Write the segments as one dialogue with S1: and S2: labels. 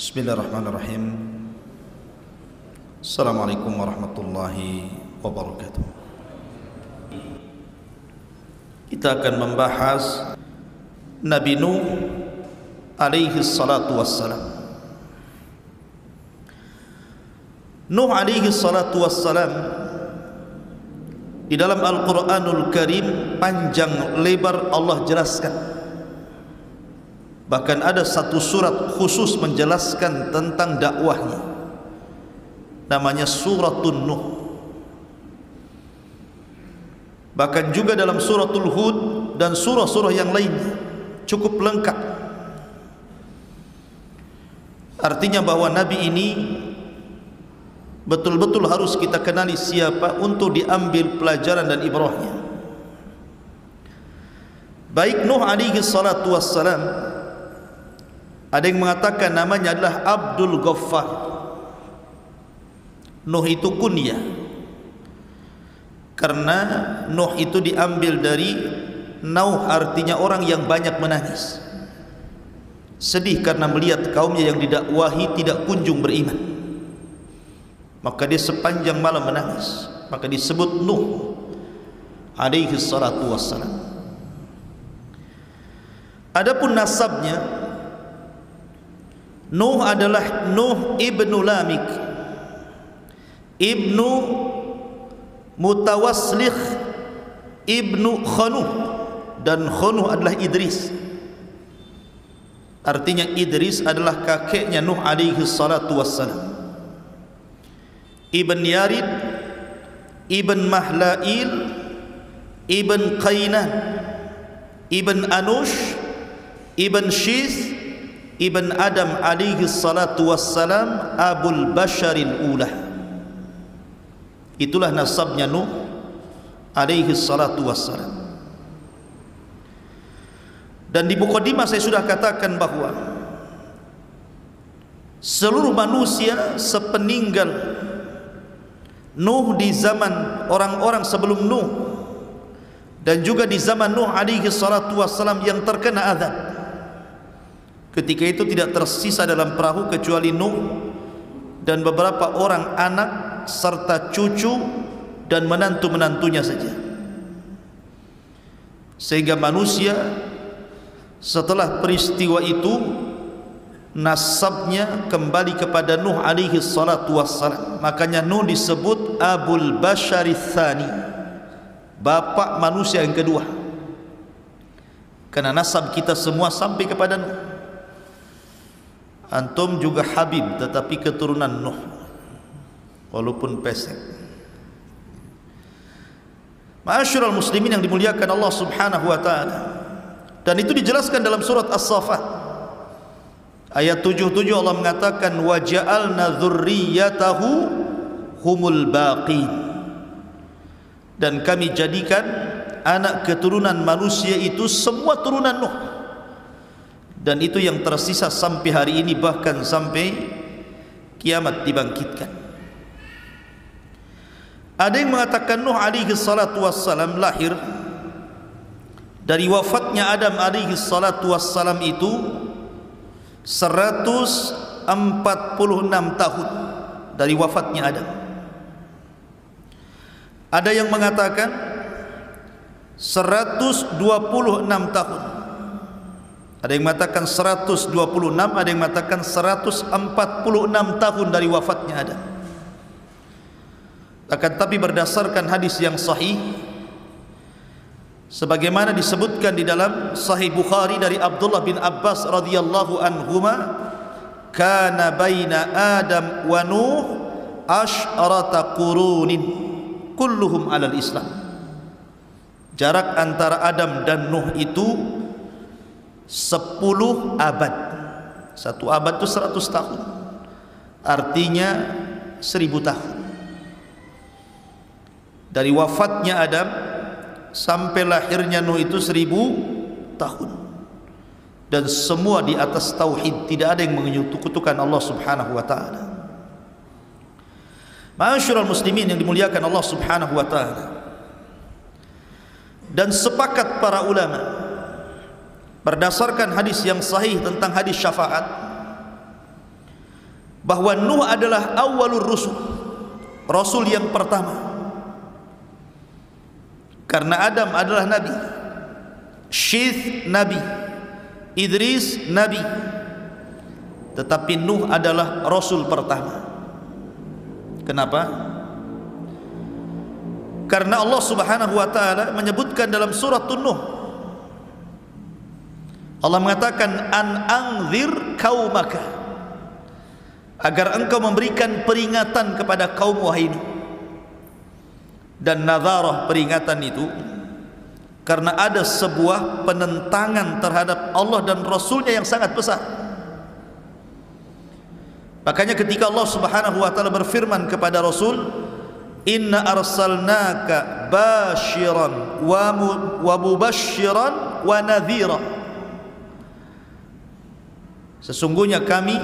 S1: Bismillahirrahmanirrahim. Assalamualaikum warahmatullahi wabarakatuh. Kita akan membahas Nabi Nuh alaihi salatu wassalam. Nuh alaihi salatu wassalam di dalam Al-Quranul Karim panjang lebar Allah jelaskan. Bahkan ada satu surat khusus menjelaskan tentang dakwahnya, namanya Suratun Nuh. Bahkan juga dalam Suratul Hud dan surah-surah yang lainnya cukup lengkap. Artinya bahwa Nabi ini betul-betul harus kita kenali siapa untuk diambil pelajaran dan ibrahnya. Baik Nuh alaihi salatu wassalam, ada yang mengatakan namanya adalah Abdul Ghaffar. Nuh itu kunyah, karena Nuh itu diambil dari Nauh, artinya orang yang banyak menangis, sedih karena melihat kaumnya yang didakwahi tidak kunjung beriman. Maka dia sepanjang malam menangis, maka disebut Nuh alaihi salatu wassalam. Adapun nasabnya, Nuh adalah Nuh ibnu Lamik, ibnu Mutawaslikh, ibnu Khanuh, dan Khanuh adalah Idris. Artinya Idris adalah kakeknya Nuh alaihi salatu wassalam. Ibn Yarid, Ibn Mahlail, Ibn Qainan, Ibn Anush, Ibn Shith, Ibn Adam alaihi salatu wassalam, Abul Basharil Ula. Itulah nasabnya Nuh alaihi salatu wassalam. Dan di muqaddimah saya sudah katakan bahwa seluruh manusia sepeninggal Nuh, di zaman orang-orang sebelum Nuh dan juga di zaman Nuh alaihi salatu wassalam yang terkena azab, ketika itu tidak tersisa dalam perahu kecuali Nuh dan beberapa orang anak serta cucu dan menantu-menantunya saja. Sehingga manusia setelah peristiwa itu nasabnya kembali kepada Nuh alaihi salatu wassalam. Makanya Nuh disebut Abul Basharits Tsani, bapak manusia yang kedua, karena nasab kita semua sampai kepada Nuh. Antum juga Habib, tetapi keturunan Nuh, walaupun pesek. Ma'asyiral muslimin yang dimuliakan Allah subhanahu wa ta'ala. Dan itu dijelaskan dalam surat As-Saffat ayat 77. Allah mengatakan wa ja'alna dzurriyyatahu humul baqin, dan kami jadikan anak keturunan manusia itu semua turunan Nuh, dan itu yang tersisa sampai hari ini, bahkan sampai kiamat dibangkitkan. Ada yang mengatakan Nuh alaihi salatu wassalam lahir dari wafatnya Adam alaihi salatu wassalam itu 146 tahun dari wafatnya Adam. Ada yang mengatakan 126 tahun. Ada yang mengatakan 126, ada yang mengatakan 146 tahun dari wafatnya Adam. Akan tapi berdasarkan hadis yang sahih, sebagaimana disebutkan di dalam Sahih Bukhari dari Abdullah bin Abbas radhiyallahu anhuma, kana baina Adam wa Nuh asyrata qurunin kulluhum alal Islam. Jarak antara Adam dan Nuh itu 10 abad. Satu abad itu 100 tahun, artinya 1000 tahun. Dari wafatnya Adam sampai lahirnya Nuh itu 1000 tahun, dan semua di atas tauhid, tidak ada yang menyekutukan Allah subhanahu wa ta'ala. Ma'asyiral muslimin yang dimuliakan Allah subhanahu wa ta'ala. Dan sepakat para ulama berdasarkan hadis yang sahih tentang hadis syafaat, bahwa Nuh adalah awwalur rusul, rasul yang pertama. Karena Adam adalah nabi, Syith nabi, Idris nabi, tetapi Nuh adalah rasul pertama. Kenapa? Karena Allah Subhanahu wa taala menyebutkan dalam surat Nuh, Allah mengatakan an anzir qaumaka, agar engkau memberikan peringatan kepada kaum wahai Nuh. Dan nadharah, peringatan itu karena ada sebuah penentangan terhadap Allah dan Rasulnya yang sangat besar. Makanya ketika Allah Subhanahu wa taala berfirman kepada Rasul, inna arsalnaka basyiran wa mubasyiran wa nadhira, sesungguhnya kami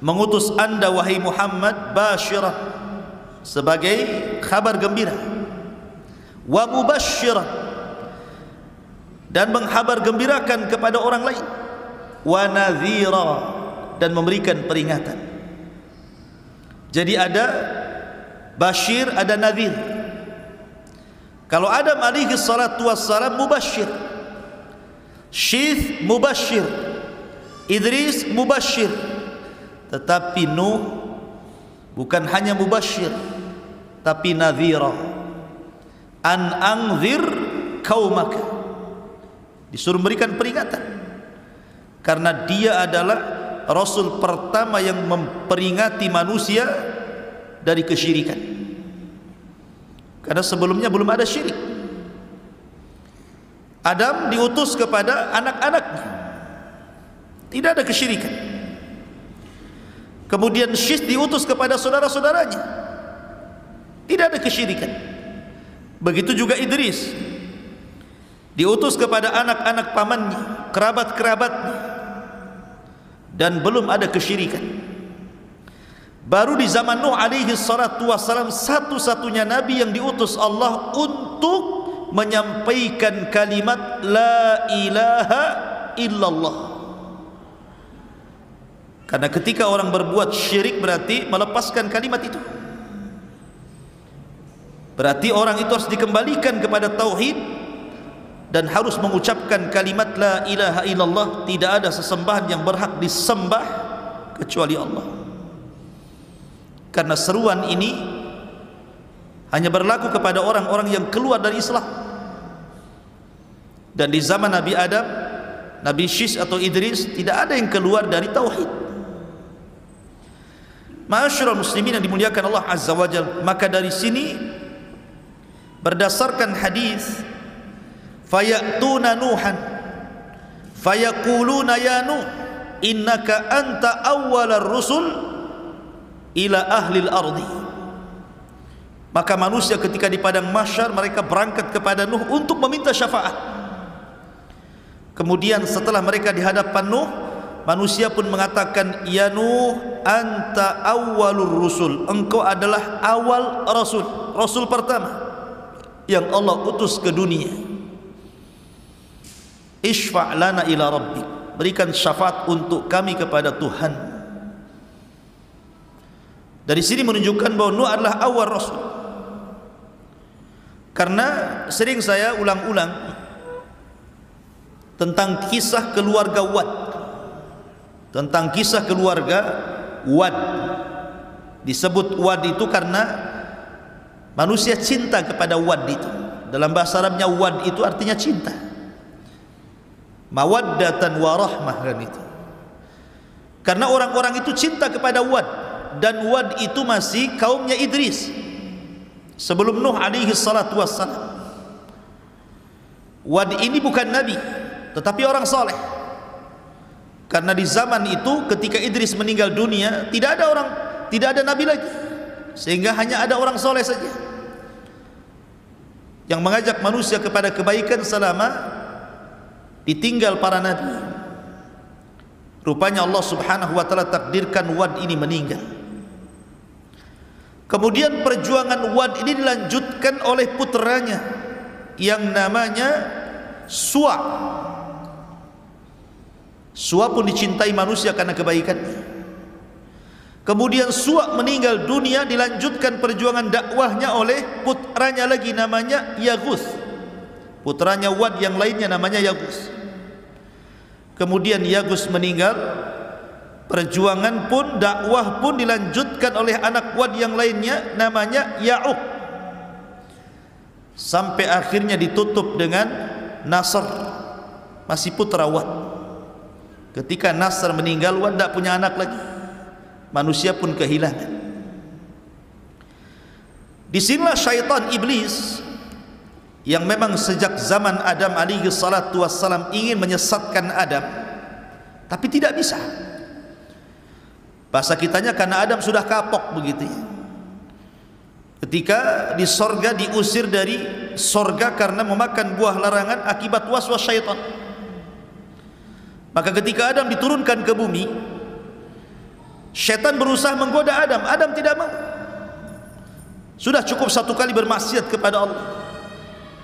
S1: mengutus anda wahai Muhammad basyiran, sebagai kabar gembira, wa mubasyiran, dan menghabar gembirakan kepada orang lain, wa nadhira, dan memberikan peringatan. Jadi ada basyir, ada nadhir. Kalau Adam alaihi salatu wassalam mubasyir, Syith mubasyir, Idris mubasyir, tetapi Nuh bukan hanya mubasyir tapi nadhira. An anzir qaumaka, disuruh memberikan peringatan, karena dia adalah rasul pertama yang memperingati manusia dari kesyirikan. Karena sebelumnya belum ada syirik. Adam diutus kepada anak-anaknya, tidak ada kesyirikan. Kemudian Syith diutus kepada saudara-saudaranya, tidak ada kesyirikan. Begitu juga Idris diutus kepada anak-anak pamannya, kerabat-kerabatnya, dan belum ada kesyirikan. Baru di zaman Nuh alaihi salatu wassalam, satu-satunya nabi yang diutus Allah untuk menyampaikan kalimat la ilaha illallah. Karena ketika orang berbuat syirik berarti melepaskan kalimat itu, berarti orang itu harus dikembalikan kepada tauhid dan harus mengucapkan kalimat la ilaha illallah, tidak ada sesembahan yang berhak disembah kecuali Allah. Karena seruan ini hanya berlaku kepada orang-orang yang keluar dari Islam. Dan di zaman Nabi Adam, Nabi Syith atau Idris, tidak ada yang keluar dari tauhid. Ma'asyiral muslimin yang dimuliakan Allah Azza wa Jalla, maka dari sini berdasarkan hadis, fayatuna nuhan fayaquluna ya nuh innaka anta awwalar rusul ila ahlil ardi, maka manusia ketika di padang mahsyar mereka berangkat kepada Nuh untuk meminta syafaat. Kemudian setelah mereka di hadapan Nuh, manusia pun mengatakan, ya Nuh anta awwalur rusul, engkau adalah awal rasul, rasul pertama yang Allah utus ke dunia. Ishfa' lana ila rabbik, berikan syafaat untuk kami kepada Tuhan. Dari sini menunjukkan bahwa Nuh adalah awal rasul. Karena sering saya ulang-ulang tentang kisah keluarga Wad, tentang kisah keluarga Wad. Disebut Wad itu karena manusia cinta kepada Wad itu. Dalam bahasa Arabnya Wad itu artinya cinta, mawaddatan wa rahmah kan itu. Karena orang-orang itu cinta kepada Wad, dan Wad itu masih kaumnya Idris sebelum Nuh alaihi salatu wassalam. Wad ini bukan nabi tetapi orang soleh. Karena di zaman itu ketika Idris meninggal dunia, tidak ada nabi lagi, sehingga hanya ada orang soleh saja yang mengajak manusia kepada kebaikan selama ditinggal para nabi. Rupanya Allah Subhanahu wa taala takdirkan Wad ini meninggal. Kemudian perjuangan Wad ini dilanjutkan oleh putranya yang namanya Suwa. Suwa pun dicintai manusia karena kebaikannya. Kemudian Suwa meninggal dunia, dilanjutkan perjuangan dakwahnya oleh putranya lagi namanya Yaghus. Putranya Wad yang lainnya namanya Yaghus. Kemudian Yaghus meninggal, perjuangan pun, dakwah pun dilanjutkan oleh anak Wad yang lainnya namanya Ya'uq, sampai akhirnya ditutup dengan Nasr, masih putra Wad. Ketika Nasr meninggal, Wad tak punya anak lagi, manusia pun kehilangan. Disinilah syaitan iblis yang memang sejak zaman Adam alaihi salatu wassalam ingin menyesatkan Adam, tapi tidak bisa. Bahasa kitanya karena Adam sudah kapok begitu ya. Ketika di sorga diusir dari sorga karena memakan buah larangan akibat waswas syaitan. Maka ketika Adam diturunkan ke bumi, syaitan berusaha menggoda Adam. Adam tidak mau. Sudah cukup satu kali bermaksiat kepada Allah,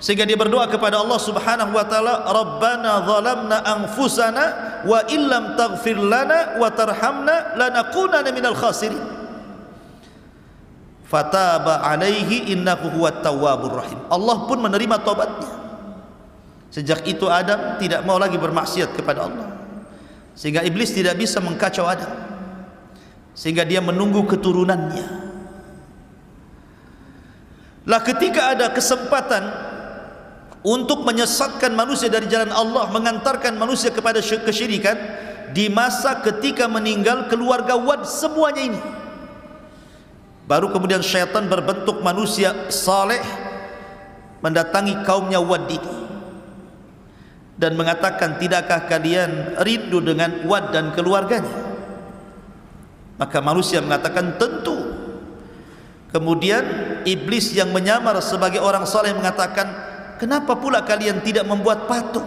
S1: sehingga dia berdoa kepada Allah Subhanahu wa taala, Rabbana zalamna anfusana wa illam taghfir lana wa tarhamna lanakunanna minal khasirin. Fataba alaihi innahu huwat tawwabur rahim. Allah pun menerima taubatnya. Sejak itu Adam tidak mau lagi bermaksiat kepada Allah, sehingga iblis tidak bisa mengkacau Adam, sehingga dia menunggu keturunannya. Lah ketika ada kesempatan untuk menyesatkan manusia dari jalan Allah, mengantarkan manusia kepada kesyirikan, di masa ketika meninggal keluarga Wad semuanya ini, baru kemudian syaitan berbentuk manusia saleh mendatangi kaumnya Wad ini dan mengatakan, tidakkah kalian rindu dengan Wad dan keluarganya? Maka manusia mengatakan tentu. Kemudian iblis yang menyamar sebagai orang saleh mengatakan, kenapa pula kalian tidak membuat patung?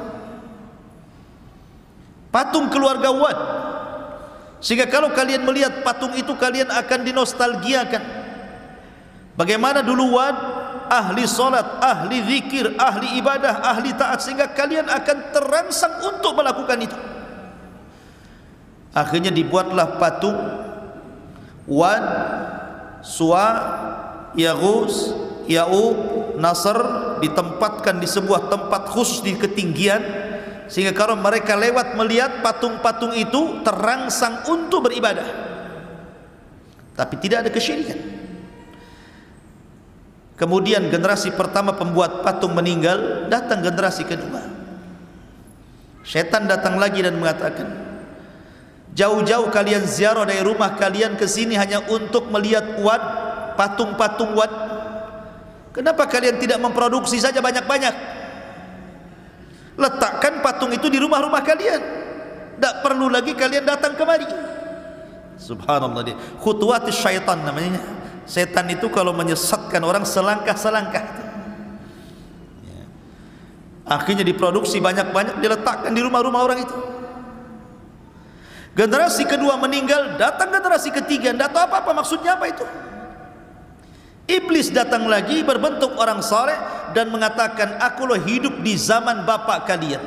S1: Patung keluarga Wad, sehingga kalau kalian melihat patung itu kalian akan dinostalgiakan. Bagaimana dulu Wad ahli salat, ahli zikir, ahli ibadah, ahli taat, sehingga kalian akan terangsang untuk melakukan itu. Akhirnya dibuatlah patung Wad, Suwa, Yaghus, Ya'uq, Nasr, ditempatkan di sebuah tempat khusus di ketinggian, sehingga kalau mereka lewat melihat patung-patung itu terangsang untuk beribadah, tapi tidak ada kesyirikan. Kemudian generasi pertama pembuat patung meninggal, datang generasi kedua. Syaitan datang lagi dan mengatakan, jauh-jauh kalian ziarah dari rumah kalian ke sini hanya untuk melihat Wad, patung-patung Wad. Kenapa kalian tidak memproduksi saja banyak-banyak? Letakkan patung itu di rumah-rumah kalian, tidak perlu lagi kalian datang kemari. Subhanallah, dia khutuwatis syaitan namanya. Setan itu kalau menyesatkan orang selangkah-selangkah, akhirnya diproduksi banyak-banyak, diletakkan di rumah-rumah orang itu. Generasi kedua meninggal, datang generasi ketiga, tidak tahu apa-apa maksudnya apa itu. Iblis datang lagi berbentuk orang saleh dan mengatakan, aku loh hidup di zaman bapak kalian,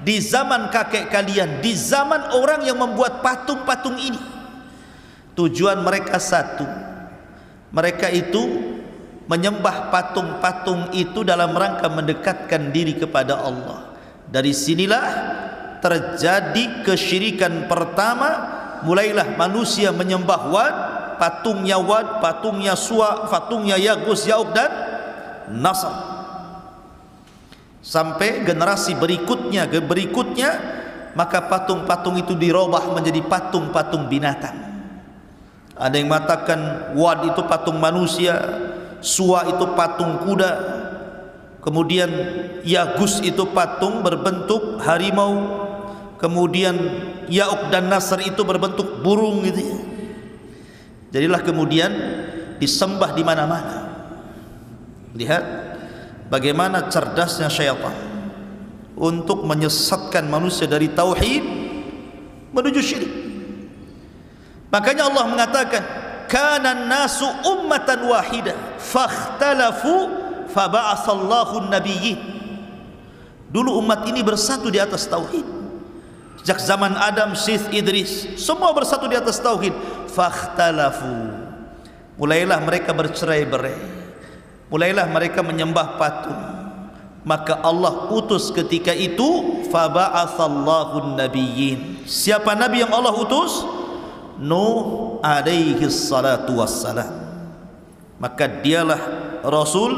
S1: di zaman kakek kalian, di zaman orang yang membuat patung-patung ini. Tujuan mereka satu, mereka itu menyembah patung-patung itu dalam rangka mendekatkan diri kepada Allah. Dari sinilah terjadi kesyirikan pertama. Mulailah manusia menyembah Wad, patungnya Wad, patungnya Suwa, patungnya Yaghus, Ya'uq dan Nasr, sampai generasi berikutnya maka patung-patung itu dirubah menjadi patung-patung binatang. Ada yang mengatakan Wad itu patung manusia, Suwa itu patung kuda, kemudian Yaghus itu patung berbentuk harimau, kemudian Ya'uq dan Nasr itu berbentuk burung gitu ya. Jadilah kemudian disembah di mana-mana. Lihat bagaimana cerdasnya syaitan untuk menyesatkan manusia dari tauhid menuju syirik. Makanya Allah mengatakan, kana nasu ummatan wahidah fakhtalafu faba'atsallahu an-nabiyyin. Dulu umat ini bersatu di atas tauhid. Sejak zaman Adam, Syith, Idris, semua bersatu di atas tauhid. fakhtalafu. Mulailah mereka bercerai-berai, mulailah mereka menyembah patung. Maka Allah utus ketika itu faba'atsallahu nabiyyin. Siapa nabi yang Allah utus? Nuh alaihi salatu wassalam. Maka dialah rasul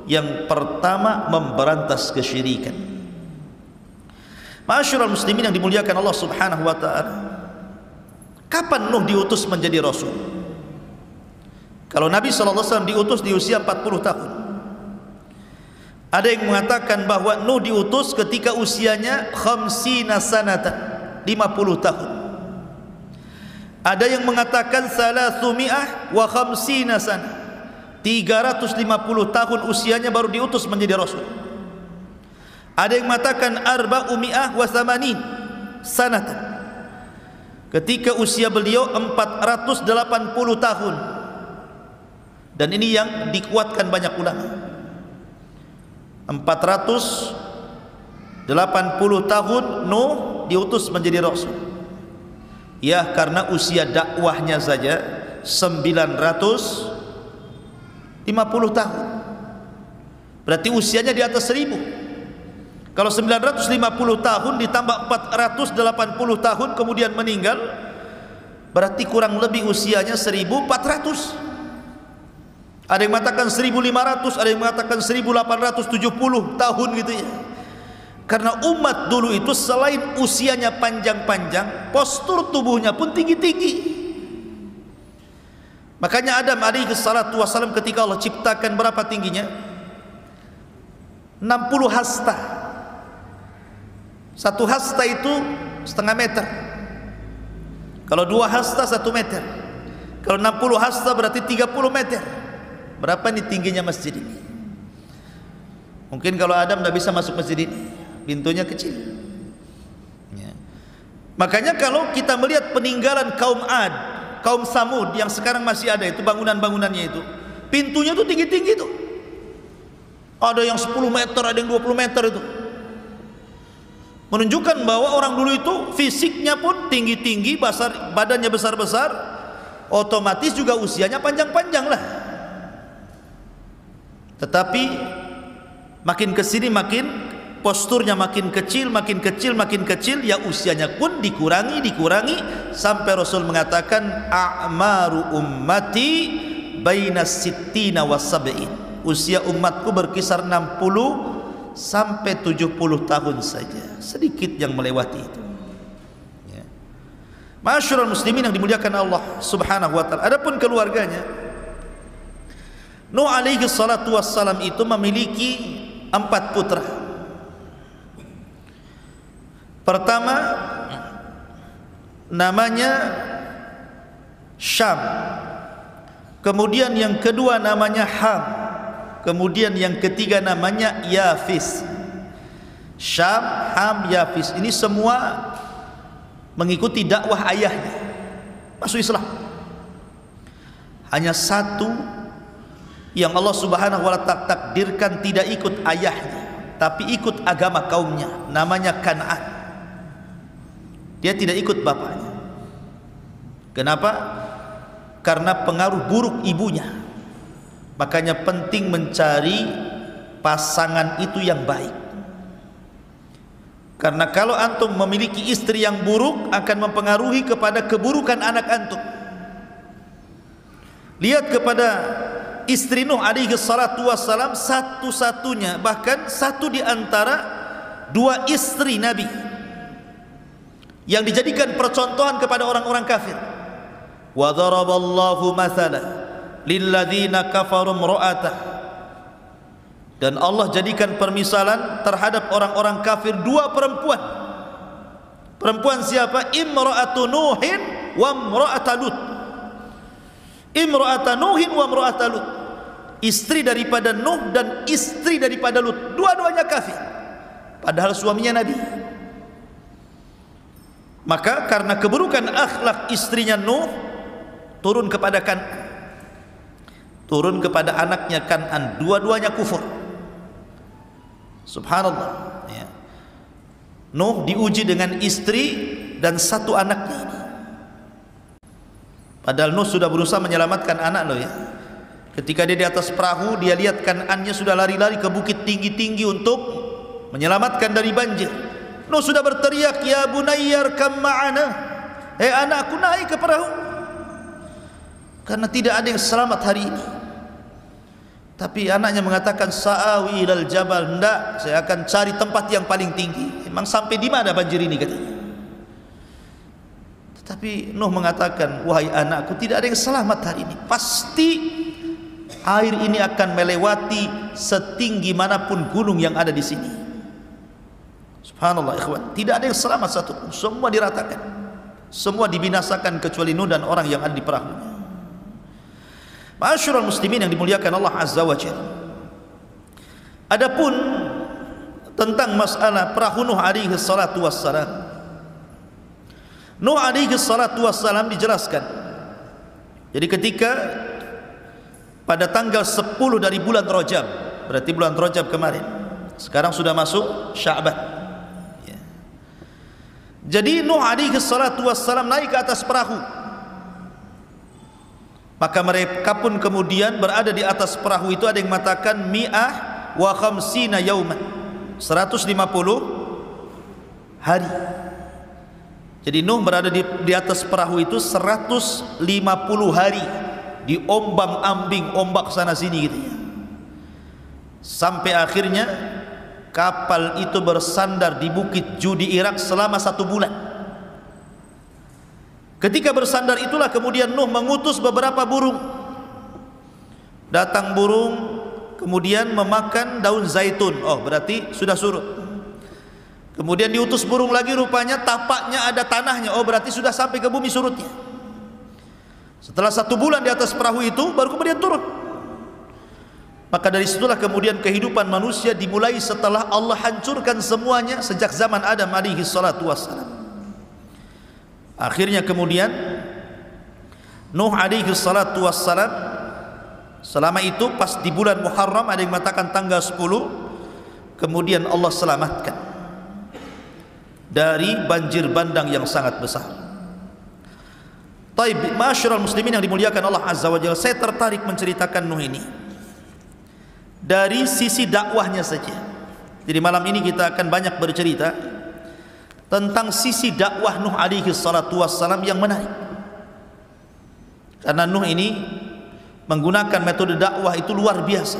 S1: yang pertama memberantas kesyirikan. Ma'asyiral muslimin yang dimuliakan Allah Subhanahu wa taala, kapan Nuh diutus menjadi rasul? Kalau Nabi SAW diutus di usia 40 tahun. Ada yang mengatakan bahwa Nuh diutus ketika usianya 50 sanatan, 50 tahun. Ada yang mengatakan 350 sanah, 350 tahun usianya baru diutus menjadi rasul. Ada yang mengatakan 480 sanatan, ketika usia beliau 480 tahun. Dan ini yang dikuatkan banyak ulama. 480 tahun Nuh diutus menjadi rasul. Ya, karena usia dakwahnya saja 950 tahun. Berarti usianya di atas 1000. Kalau 950 tahun ditambah 480 tahun kemudian meninggal, berarti kurang lebih usianya 1400. Ada yang mengatakan 1500, ada yang mengatakan 1870 tahun gitu ya. Karena umat dulu itu selain usianya panjang-panjang, postur tubuhnya pun tinggi-tinggi. Makanya Adam alaihi salatu wassalam ketika Allah ciptakan berapa tingginya? 60 hasta. Satu hasta itu setengah meter. Kalau 2 hasta 1 meter. Kalau 60 hasta berarti 30 meter. Berapa nih tingginya masjid ini? Mungkin kalau Adam tidak bisa masuk masjid ini, pintunya kecil ya. Makanya kalau kita melihat peninggalan kaum Ad, kaum Samud yang sekarang masih ada itu, bangunan-bangunannya itu, pintunya itu tinggi-tinggi itu. Ada yang 10 meter, ada yang 20 meter itu. Menunjukkan bahwa orang dulu itu fisiknya pun tinggi-tinggi, badannya besar-besar, otomatis juga usianya panjang-panjang lah. Tetapi makin kesini makin posturnya makin kecil, makin kecil, makin kecil, ya usianya pun dikurangi sampai Rasul mengatakan a'maru ummati baina sittina wa sab'in. Usia umatku berkisar 60 sampai 70 tahun saja, sedikit yang melewati itu ya. Ma'asyiral muslimin yang dimuliakan Allah Subhanahu wa taala. Adapun keluarganya, Nuh alaihi salatu wassalam itu memiliki 4 putra. Pertama namanya Syam, kemudian yang kedua namanya Ham, kemudian yang ketiga namanya Yafis. Syam, Ham, Yafis ini semua mengikuti dakwah ayahnya, masuk Islam. Hanya satu yang Allah Subhanahu wa ta'ala takdirkan tidak ikut ayahnya, tapi ikut agama kaumnya, namanya Kan'an. Dia tidak ikut bapaknya. Kenapa? Karena pengaruh buruk ibunya. Makanya penting mencari pasangan itu yang baik. Karena kalau antum memiliki istri yang buruk akan mempengaruhi kepada keburukan anak antum. Lihat kepada istri Nuh alaihi salatu wassalam, satu-satunya, bahkan satu di antara 2 istri Nabi yang dijadikan percontohan kepada orang-orang kafir. Wa daraballahu mathala lilladzina kafaru imra'atah. Dan Allah jadikan permisalan terhadap orang-orang kafir 2 perempuan. Perempuan siapa? Imra'atu Nuhin wa imra'atu Lut. Imra'atu Nuhin wa imra'atu Lut. Istri daripada Nuh dan istri daripada Lut, dua-duanya kafir, padahal suaminya Nabi. Maka karena keburukan akhlak istrinya Nuh, turun kepada Kan'an, turun kepada anaknya Kan'an, dua-duanya kufur. Subhanallah ya. Nuh diuji dengan istri dan 1 anaknya ini. Padahal Nuh sudah berusaha menyelamatkan anak loh ya. Ketika dia di atas perahu, dia lihat Kan'annya sudah lari-lari ke bukit tinggi-tinggi untuk menyelamatkan dari banjir. Nuh sudah berteriak, ya bunayyar kam ma'ana, anakku naik ke perahu, karena tidak ada yang selamat hari ini. Tapi anaknya mengatakan, sa'awi ilal jabal, hendak saya akan cari tempat yang paling tinggi. Memang sampai di mana banjir ini katanya. Tetapi Nuh mengatakan, wahai anakku, tidak ada yang selamat hari ini. Pasti air ini akan melewati setinggi manapun gunung yang ada di sini. Subhanallah ikhwan, tidak ada yang selamat satu pun, semua diratakan, semua dibinasakan kecuali Nuh dan orang yang ada di perahunya. Ma'asyiral muslimin yang dimuliakan Allah Azza wa Jalla. Adapun tentang masalah perahu Nuh alaihi salatu wassalam, Nuh alaihi salatu wassalam dijelaskan. Jadi ketika pada tanggal 10 dari bulan Rajab, berarti bulan Rajab kemarin, sekarang sudah masuk Sya'ban ya. Jadi Nuh alaihi salatu wassalam naik ke atas perahu, maka mereka pun kemudian berada di atas perahu itu. Ada yang mengatakan mi'ah wa khamsina yauman, 150 hari. Jadi Nuh berada di atas perahu itu 150 hari, diombang-ambing ombak sana sini gitu ya. Sampai akhirnya kapal itu bersandar di Bukit Judi Irak selama 1 bulan. Ketika bersandar itulah kemudian Nuh mengutus beberapa burung. Datang burung kemudian memakan daun zaitun. Oh, berarti sudah surut. Kemudian diutus burung lagi, rupanya tapaknya ada tanahnya. Oh, berarti sudah sampai ke bumi surutnya. Setelah 1 bulan di atas perahu itu baru kemudian turun. Maka dari situlah kemudian kehidupan manusia dimulai setelah Allah hancurkan semuanya sejak zaman Adam alaihi salatu wassalam. Akhirnya kemudian Nuh alaihi salatu wassalam selama itu pas di bulan Muharram, ada yang mengatakan tanggal 10, kemudian Allah selamatkan dari banjir bandang yang sangat besar. Taib, ma'asyiral muslimin yang dimuliakan Allah Azza wa Jalla, saya tertarik menceritakan Nuh ini dari sisi dakwahnya saja. Jadi malam ini kita akan banyak bercerita tentang sisi dakwah Nuh alaihi salatu wassalam yang menarik. Karena Nuh ini menggunakan metode dakwah itu luar biasa.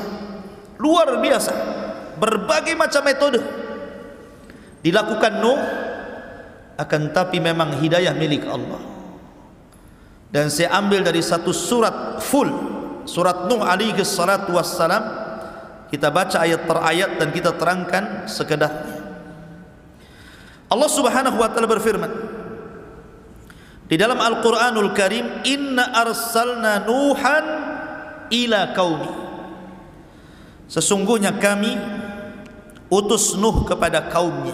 S1: Luar biasa. Berbagai macam metode dilakukan Nuh, akan tapi memang hidayah milik Allah. Dan saya ambil dari satu surat full, surat Nuh alaihi salatu wassalam. Kita baca ayat per ayat dan kita terangkan sekedarnya. Allah Subhanahu wa taala berfirman di dalam Al-Qur'anul Karim, inna arsalna Nuhan ila qaumi, sesungguhnya kami utus Nuh kepada kaumnya.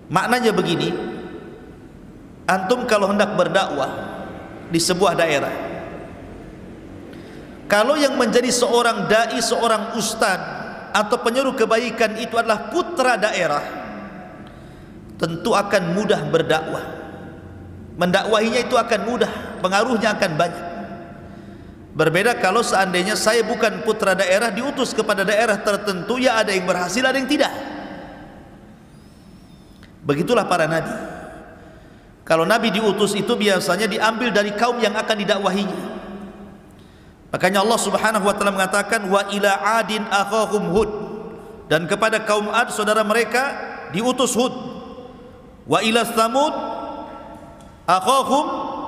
S1: Maknanya begini, antum kalau hendak berdakwah di sebuah daerah, kalau yang menjadi seorang dai, seorang ustadz atau penyeru kebaikan itu adalah putra daerah, tentu akan mudah berdakwah. Mendakwahinya itu akan mudah, pengaruhnya akan banyak. Berbeda kalau seandainya saya bukan putra daerah, diutus kepada daerah tertentu, ya ada yang berhasil, ada yang tidak. Begitulah para nabi. Kalau nabi diutus itu biasanya diambil dari kaum yang akan didakwahinya. Makanya Allah Subhanahu wa taala mengatakan wa ila adin akhahum hud, dan kepada kaum Ad saudara mereka diutus Hud. Wa ila Tsamud akhahum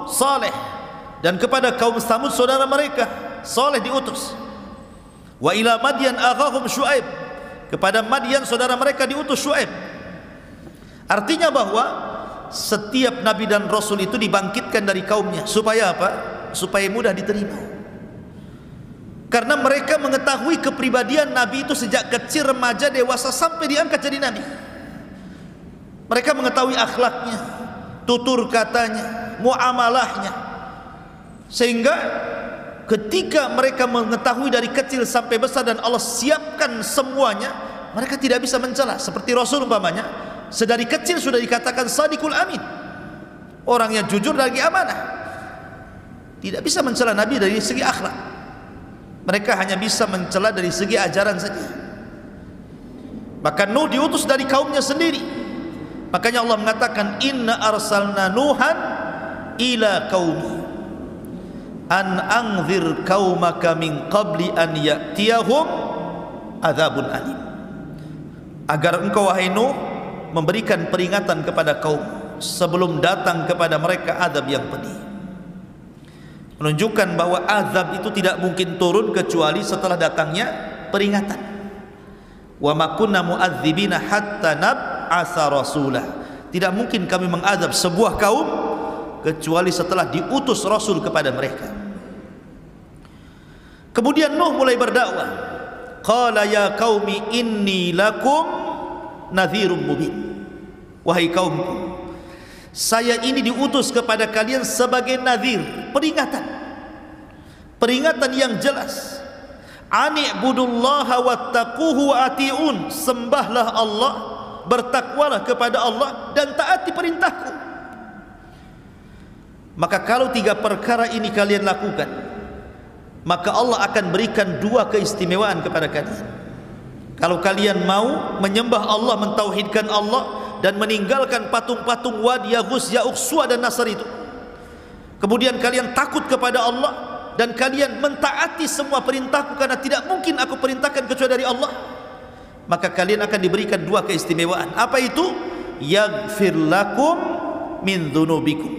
S1: Saleh, dan kepada kaum Tsamud saudara mereka Saleh diutus. Wa ila Madyan akhahum Syuaib, kepada Madyan saudara mereka diutus Syuaib. Artinya bahwa setiap nabi dan rasul itu dibangkitkan dari kaumnya. Supaya apa? Supaya mudah diterima. Karena mereka mengetahui kepribadian nabi itu sejak kecil, remaja, dewasa, sampai diangkat jadi nabi. Mereka mengetahui akhlaknya, tutur katanya, muamalahnya, sehingga ketika mereka mengetahui dari kecil sampai besar dan Allah siapkan semuanya, mereka tidak bisa mencela. Seperti Rasul umpamanya, sedari kecil sudah dikatakan Sadiqul Amin, orang yang jujur lagi amanah. Tidak bisa mencela Nabi dari segi akhlak. Mereka hanya bisa mencela dari segi ajaran saja. Maka Nuh diutus dari kaumnya sendiri. Makanya Allah mengatakan, inna arsalna Nuhan ila qaumi an anzir qaumaka min qabli an ya'tiyahum adzabun alim. Agar engkau wahai Nuh memberikan peringatan kepada kaum sebelum datang kepada mereka azab yang pedih. Menunjukkan bahwa azab itu tidak mungkin turun kecuali setelah datangnya peringatan. Wa ma kunna mu'adzibina hatta nab'atsa rasulah. Tidak mungkin kami mengazab sebuah kaum kecuali setelah diutus rasul kepada mereka. Kemudian Nuh mulai berdakwah. Qala ya qaumi inni lakum nadhirum mubin. Wahai kaumku, saya ini diutus kepada kalian sebagai nadhir, peringatan yang jelas. Ani'budullaha wattaquhu wa ati'un. Sembahlah Allah, bertakwalah kepada Allah dan taati perintahku. Maka kalau 3 perkara ini kalian lakukan, maka Allah akan berikan 2 keistimewaan kepada kalian. Kalau kalian mau menyembah Allah, mentauhidkan Allah dan meninggalkan patung-patung Wad, Yaghus, Ya'uq, Suwa dan Nasr itu, kemudian kalian takut kepada Allah dan kalian mentaati semua perintahku, karena tidak mungkin aku perintahkan kecuali dari Allah, maka kalian akan diberikan 2 keistimewaan. Apa itu? Yaghfir lakum min dzunubikum.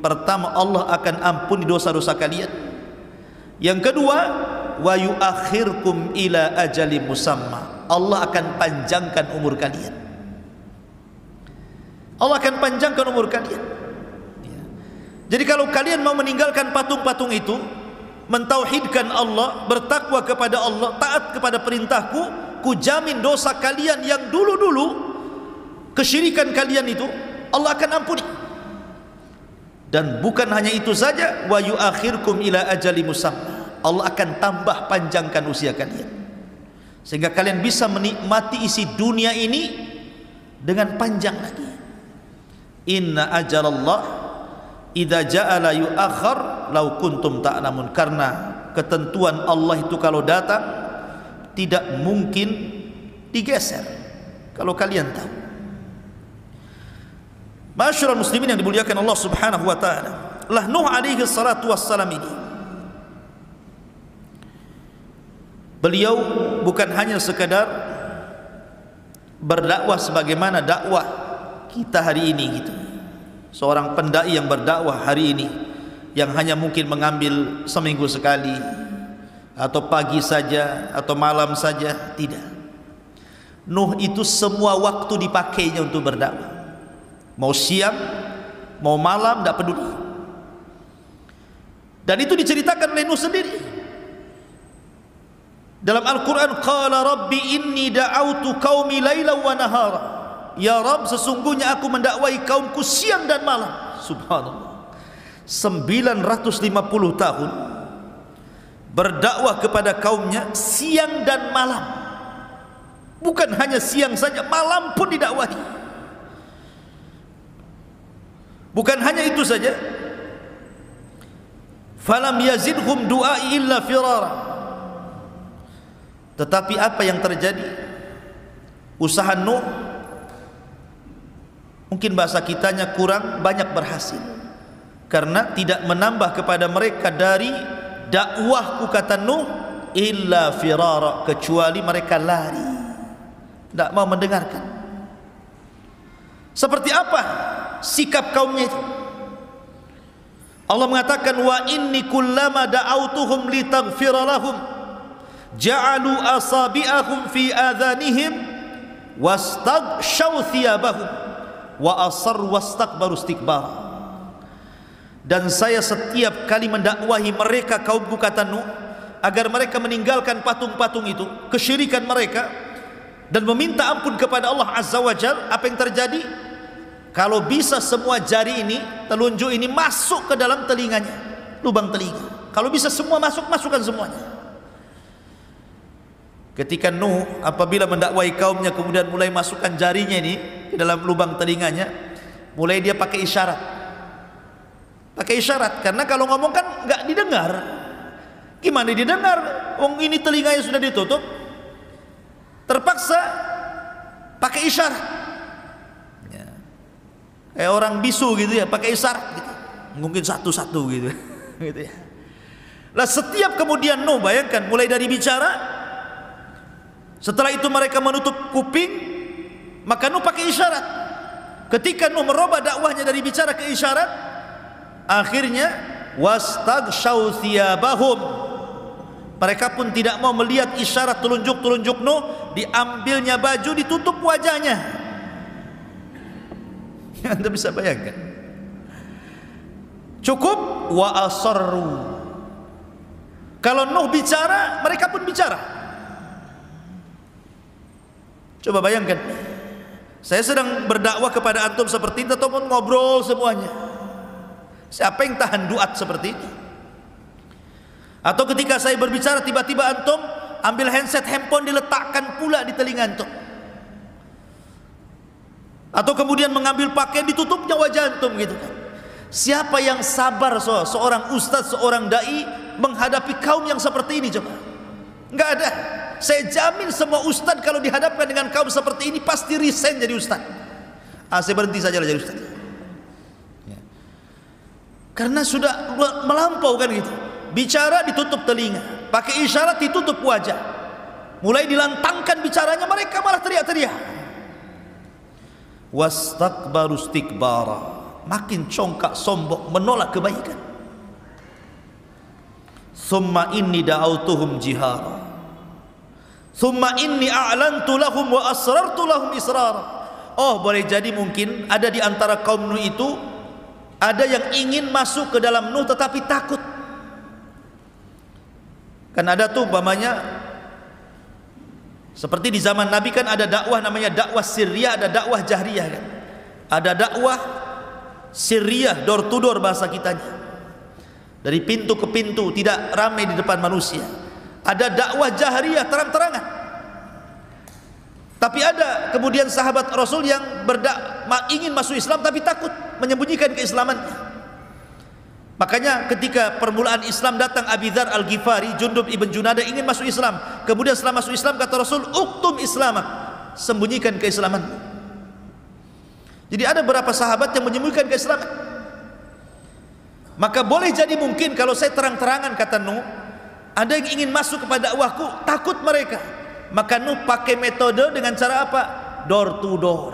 S1: Pertama, Allah akan ampuni dosa-dosa kalian. Yang kedua, wa yuakhirkum ila ajali musamma. Allah akan panjangkan umur kalian. Allah akan panjangkan umur kalian. Jadi kalau kalian mau meninggalkan patung-patung itu, mentauhidkan Allah, bertakwa kepada Allah, taat kepada perintahku, kujamin dosa kalian yang dulu-dulu kesyirikan kalian itu Allah akan ampuni. Dan bukan hanya itu saja, wa yuakhirkum ila ajali musamma. Allah akan tambah panjangkan usia kalian, sehingga kalian bisa menikmati isi dunia ini dengan panjang lagi. Inna ajalallah idza ja'ala yu'akhkhar law kuntum ta'lamun. Karena ketentuan Allah itu kalau datang tidak mungkin digeser, kalau kalian tahu. Ma'asyiral muslimin yang dimuliakan Allah Subhanahu wa taala, lah Nuh alaihi salatu wassalam ini, beliau bukan hanya sekadar berdakwah sebagaimana dakwah kita hari ini gitu. Seorang pendai yang berdakwah hari ini yang hanya mungkin mengambil seminggu sekali, atau pagi saja atau malam saja, tidak. Nuh itu semua waktu dipakainya untuk berdakwah. Mau siang, mau malam, tidak peduli. Dan itu diceritakan oleh Nuh sendiri dalam Al-Quran. Qala rabbi inni da'autu qaumi laila wa nahara. Ya Rabb, sesungguhnya aku mendakwai kaumku siang dan malam. Subhanallah, 950 tahun berdakwah kepada kaumnya siang dan malam. Bukan hanya siang saja, malam pun didakwahi. Bukan hanya itu saja, falam yazidhum du'ai illa firara. Tetapi apa yang terjadi? Usaha Nuh, mungkin bahasa kitanya kurang banyak berhasil, karena tidak menambah kepada mereka dari dakwahku, kata Nuh, illa firara, kecuali mereka lari, tidak mau mendengarkan. Seperti apa sikap kaumnya itu? Allah mengatakan, wa inni kullama da'autuhum litaghfira lahum ja'alu asabi'ahum fi adhanihim wastaghshaw thiyabahum wa asarru wastakbaru istikbar. Dan saya setiap kali mendakwahi mereka kaumku, kata Nuh, agar mereka meninggalkan patung-patung itu, kesyirikan mereka, dan meminta ampun kepada Allah Azza wa Jalla. Apa yang terjadi? Kalau bisa semua jari ini, telunjuk ini masuk ke dalam telinganya, lubang telinga. Kalau bisa semua masuk, masukkan semuanya. Ketika Nuh apabila mendakwai kaumnya, kemudian mulai masukkan jarinya ini ke dalam lubang telinganya, mulai dia pakai isyarat. pakai isyarat, karena kalau ngomong kan nggak didengar. Gimana didengar? Wong ini telinganya sudah ditutup, terpaksa pakai isyarat. Ya. Kayak orang bisu gitu ya, pakai isyarat gitu. Mungkin satu-satu gitu. Gitu ya. Lah setiap kemudian Nuh, bayangkan mulai dari bicara, setelah itu mereka menutup kuping, maka Nuh pakai isyarat. Ketika Nuh merubah dakwahnya dari bicara ke isyarat, akhirnya wastaghshaw thiyabahum, mereka pun tidak mau melihat isyarat telunjuk-telunjuk Nuh, diambilnya baju, ditutup wajahnya. Anda bisa bayangkan. Cukup wa asarru. Kalau Nuh bicara, mereka pun bicara. Coba bayangkan, saya sedang berdakwah kepada antum seperti ini, atau ngobrol semuanya. Siapa yang tahan duat seperti ini? Atau ketika saya berbicara, tiba-tiba antum ambil handset, handphone diletakkan pula di telinga antum. Atau kemudian mengambil pakaian, ditutupnya wajah antum gitu kan. Siapa yang sabar seorang ustaz, seorang dai menghadapi kaum yang seperti ini? Coba. Enggak ada. Saya jamin semua ustaz kalau dihadapkan dengan kaum seperti ini pasti resign jadi ustaz. Saya berhenti saja jadi ustaz. Ya. Karena sudah melampau kan gitu. Bicara ditutup telinga, pakai isyarat ditutup wajah. Mulai dilantangkan bicaranya, mereka malah teriak-teriak. Wastakbaru istikbara, makin congkak sombong, menolak kebaikan. Summa inni da'autuhum jihara, summa inni a'lantu lahum wa asrartu lahum israra. Oh, boleh jadi mungkin ada di antara kaum Nuh itu ada yang ingin masuk ke dalam Nuh tetapi takut. Kan ada tuh umpamanya seperti di zaman Nabi kan ada dakwah namanya dakwah sirriyah, ada dakwah jahriyah kan. Ada dakwah sirriyah, door to door bahasa kitanya. Dari pintu ke pintu, tidak ramai di depan manusia. Ada dakwah jahriyah, terang-terangan. Tapi ada kemudian sahabat Rasul yang ingin masuk Islam tapi takut menyembunyikan keislamannya. Makanya ketika permulaan Islam datang Abi Dzar Al-Ghifari, Jundub ibn Junadah ingin masuk Islam. Kemudian setelah masuk Islam kata Rasul, "Uktum Islamak," sembunyikan keislaman. Jadi ada beberapa sahabat yang menyembunyikan keislaman. Maka boleh jadi mungkin kalau saya terang-terangan kata Nuh, ada yang ingin masuk kepada dakwahku, takut mereka. Maka Nuh pakai metode dengan cara apa? Door to door.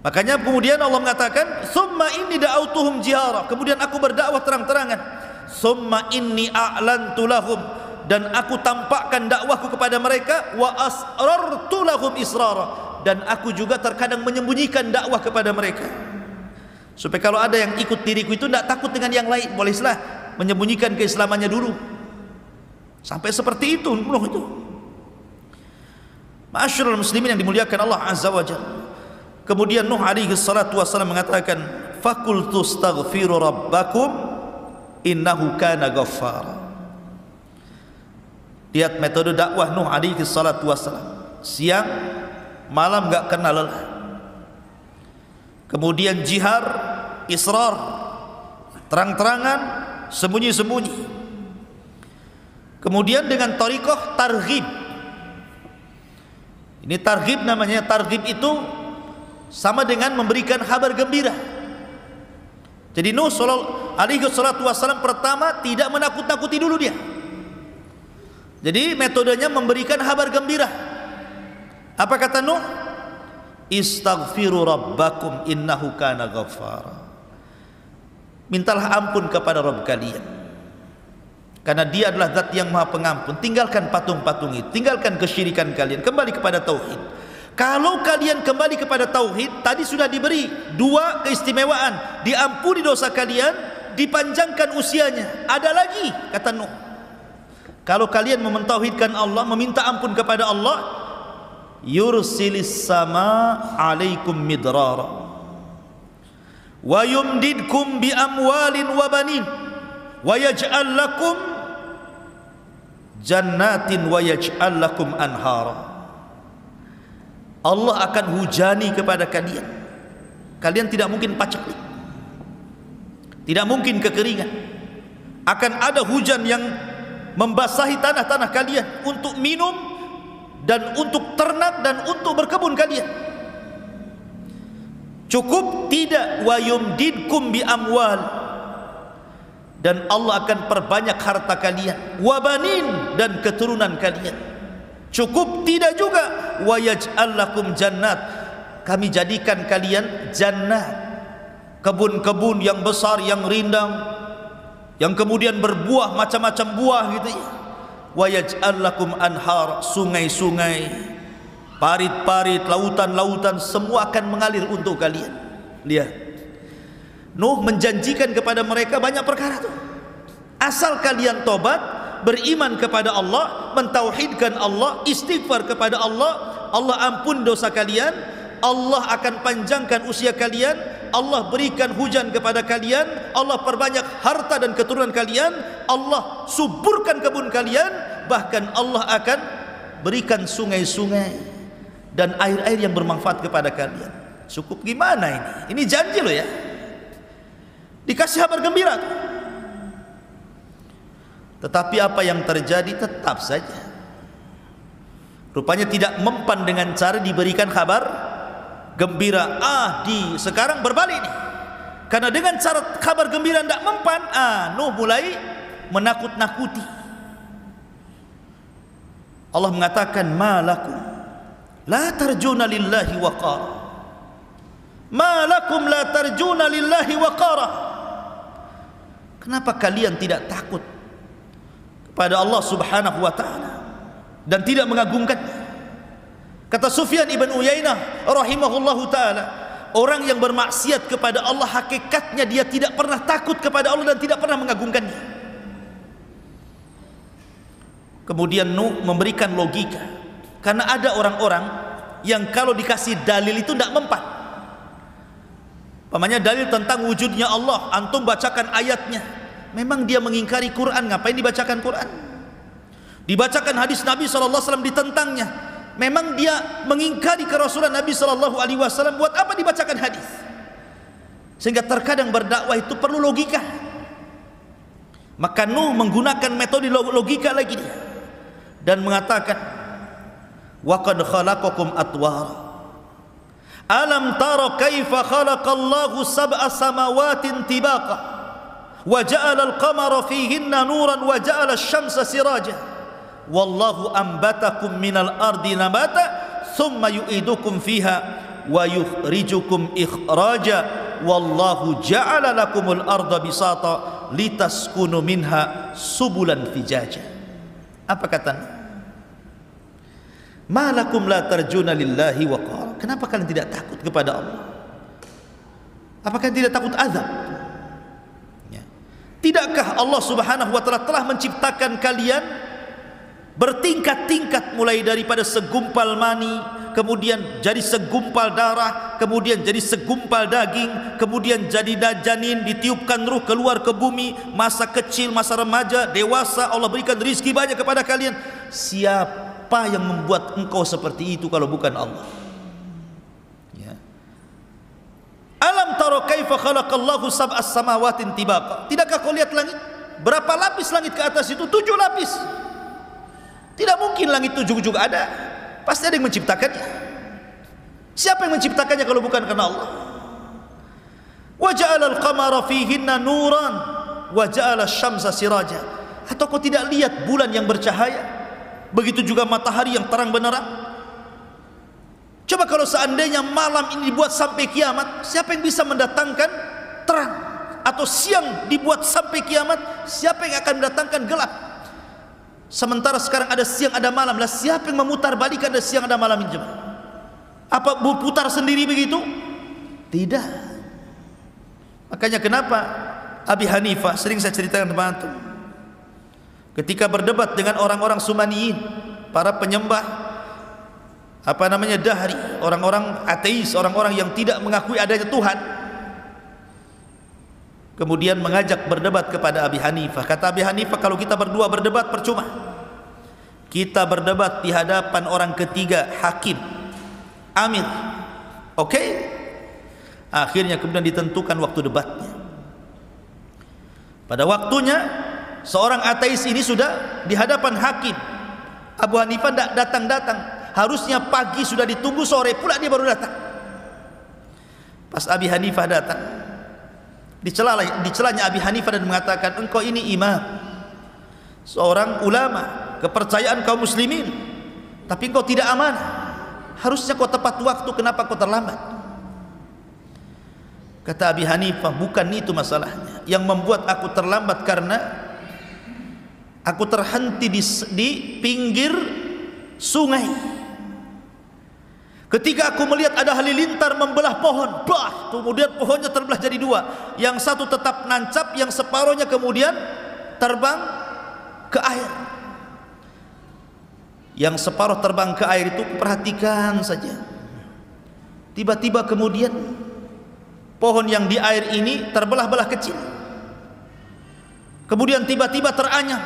S1: Makanya kemudian Allah mengatakan, "Summa inni da'autuhum jihara." Kemudian aku berdakwah terang-terangan. "Summa inni a'lantu lahum," dan aku tampakkan dakwahku kepada mereka. "Wa asrartu lahum israra," dan aku juga terkadang menyembunyikan dakwah kepada mereka. Supaya kalau ada yang ikut diriku itu tidak takut dengan yang lain, bolehlah menyembunyikan keislamannya dulu. Sampai seperti itu Nuh itu. Ma'asyiral muslimin yang dimuliakan Allah Azza wa Jalla. Kemudian Nuh alaihi salatu wassalam mengatakan, "Faqultu astaghfiru rabbakum innahu kana ghaffara." Lihat metode dakwah Nuh alaihi salatu wassalam. Siang malam enggak kenal lelah. Kemudian jihar, israr, terang-terangan, sembunyi-sembunyi. Kemudian dengan thariqah targhib. Ini targhib namanya. Targhib itu sama dengan memberikan kabar gembira. Jadi Nuh alaihi salatu wassalam pertama tidak menakut-nakuti dulu dia. Jadi metodenya memberikan kabar gembira. Apa kata Nuh? "Istaghfiru rabbakum innahu kana ghaffara." Mintalah ampun kepada Rabb kalian, karena dia adalah zat yang maha pengampun. Tinggalkan patung-patung itu, tinggalkan kesyirikan kalian, kembali kepada tauhid. Kalau kalian kembali kepada tauhid, tadi sudah diberi dua keistimewaan, diampuni dosa kalian, dipanjangkan usianya. Ada lagi kata Nuh, kalau kalian mentauhidkan Allah, meminta ampun kepada Allah, yursilis sama alaikum midrara wa yumdidkum bi amwalin wa banin wa yaj'al lakum jannatin wa yaj'al lakum anhara. Allah akan hujani kepada kalian. Kalian tidak mungkin paceklik. Tidak mungkin kekeringan. Akan ada hujan yang membasahi tanah-tanah kalian untuk minum dan untuk ternak dan untuk berkebun kalian. Cukup tidak, wa yumdidkum bi amwal, dan Allah akan perbanyak harta kalian, wa banin, dan keturunan kalian. Cukup tidak juga, wa yaj'al lakum jannat, kami jadikan kalian jannat, kebun-kebun yang besar, yang rindang, yang kemudian berbuah macam-macam buah gitu ya. Wa yaj'al lakum anhar, sungai-sungai, parit-parit, lautan-lautan, semua akan mengalir untuk kalian. Lihat, Nuh menjanjikan kepada mereka banyak perkara tuh. Asal kalian tobat, beriman kepada Allah, mentauhidkan Allah, istighfar kepada Allah, Allah ampun dosa kalian, Allah akan panjangkan usia kalian, Allah berikan hujan kepada kalian, Allah perbanyak harta dan keturunan kalian, Allah suburkan kebun kalian, bahkan Allah akan berikan sungai-sungai dan air-air yang bermanfaat kepada kalian. Cukup gimana ini? Ini janji loh ya. Dikasih kabar gembira. Tetapi apa yang terjadi tetap saja, rupanya tidak mempan dengan cara diberikan kabar gembira. Sekarang berbalik nih. Karena dengan cara kabar gembira tidak mempan, Nuh mulai menakut-nakuti. Allah mengatakan, malakum la tarjuna lillahi waqara, malakum la tarjuna lillahi waqara. Kenapa kalian tidak takut kepada Allah subhanahu wa ta'ala dan tidak mengagungkannya? Kata Sufyan ibn Uyainah rahimahullahu ta'ala, orang yang bermaksiat kepada Allah hakikatnya dia tidak pernah takut kepada Allah dan tidak pernah mengagungkannya. Kemudian Nuh memberikan logika, karena ada orang-orang yang kalau dikasih dalil itu tidak mempan. Pamannya dalil tentang wujudnya Allah, antum bacakan ayatnya, memang dia mengingkari Quran, ngapain dibacakan Quran? Dibacakan hadis Nabi SAW ditentangnya, memang dia mengingkari kerasulan Nabi SAW, buat apa dibacakan hadis? Sehingga terkadang berdakwah itu perlu logika. Maka Nuh menggunakan metode logika lagi dia, dan mengatakan, wa qad khalaqakum atwara, alam tara kaifa khalaqallahu sab'a samawatin tibaqa wa ja'ala al-qamara fihinna nuran wa ja'ala asy-syamsa siraja wallahu ambatakum minal ardi nabata thumma yu'idukum fiha wa yukhrijukum ikhraja wallahu ja'ala lakumul arda bisata litaskunu minha subulan fijaja. Apa katanya? Malakum la tarjuna lillahi waqara. Kenapa kalian tidak takut kepada Allah? Apakah kalian tidak takut azab? Ya. Tidakkah Allah subhanahu wa ta'ala telah menciptakan kalian bertingkat-tingkat, mulai daripada segumpal mani, kemudian jadi segumpal darah, kemudian jadi segumpal daging, kemudian jadi janin, ditiupkan ruh keluar ke bumi, masa kecil, masa remaja, dewasa, Allah berikan rizki banyak kepada kalian. Siapa yang membuat engkau seperti itu kalau bukan Allah? Ya. Alam tara kaifa khalaqallahu sab'as samawatin tibaqa. Tidakkah kau lihat langit? Berapa lapis langit ke atas itu? 7 lapis. Tidak mungkin langit itu juga ada. Pasti ada yang menciptakannya. Siapa yang menciptakannya kalau bukan karena Allah? Wa ja'ala al-qamara fihinna nuran wa ja'ala asy-syamsa siraja. Atau kau tidak lihat bulan yang bercahaya? Begitu juga matahari yang terang benderang. Coba kalau seandainya malam ini dibuat sampai kiamat, siapa yang bisa mendatangkan terang? Atau siang dibuat sampai kiamat, siapa yang akan mendatangkan gelap? Sementara sekarang ada siang ada malam, lah siapa yang memutar balikan ada siang ada malam ini? Apa berputar sendiri begitu? Tidak. Makanya kenapa Abi Hanifah, sering saya ceritakan kepada antum, ketika berdebat dengan orang-orang Sumaniyin, para penyembah dahri, orang-orang ateis, orang-orang yang tidak mengakui adanya Tuhan, kemudian mengajak berdebat kepada Abi Hanifah. Kata Abi Hanifah, kalau kita berdua berdebat percuma. Kita berdebat di hadapan orang ketiga, hakim, amir. Oke? Akhirnya kemudian ditentukan waktu debatnya. Pada waktunya seorang ateis ini sudah di hadapan hakim. Abu Hanifah tidak datang-datang. Harusnya pagi sudah ditunggu, sore pula dia baru datang. Pas Abi Hanifah datang, dicelanya Abi Hanifah dan mengatakan, engkau ini imam, seorang ulama, kepercayaan kaum muslimin, tapi engkau tidak amanah. Harusnya kau tepat waktu, kenapa kau terlambat? Kata Abi Hanifah, bukan itu masalahnya. Yang membuat aku terlambat karena aku terhenti di pinggir sungai. Ketika aku melihat ada halilintar membelah pohon, bah, kemudian pohonnya terbelah jadi dua. Yang satu tetap nancap, yang separuhnya kemudian terbang ke air. Yang separuh terbang ke air itu perhatikan saja. Tiba-tiba kemudian pohon yang di air ini terbelah-belah kecil. Kemudian tiba-tiba teranyam.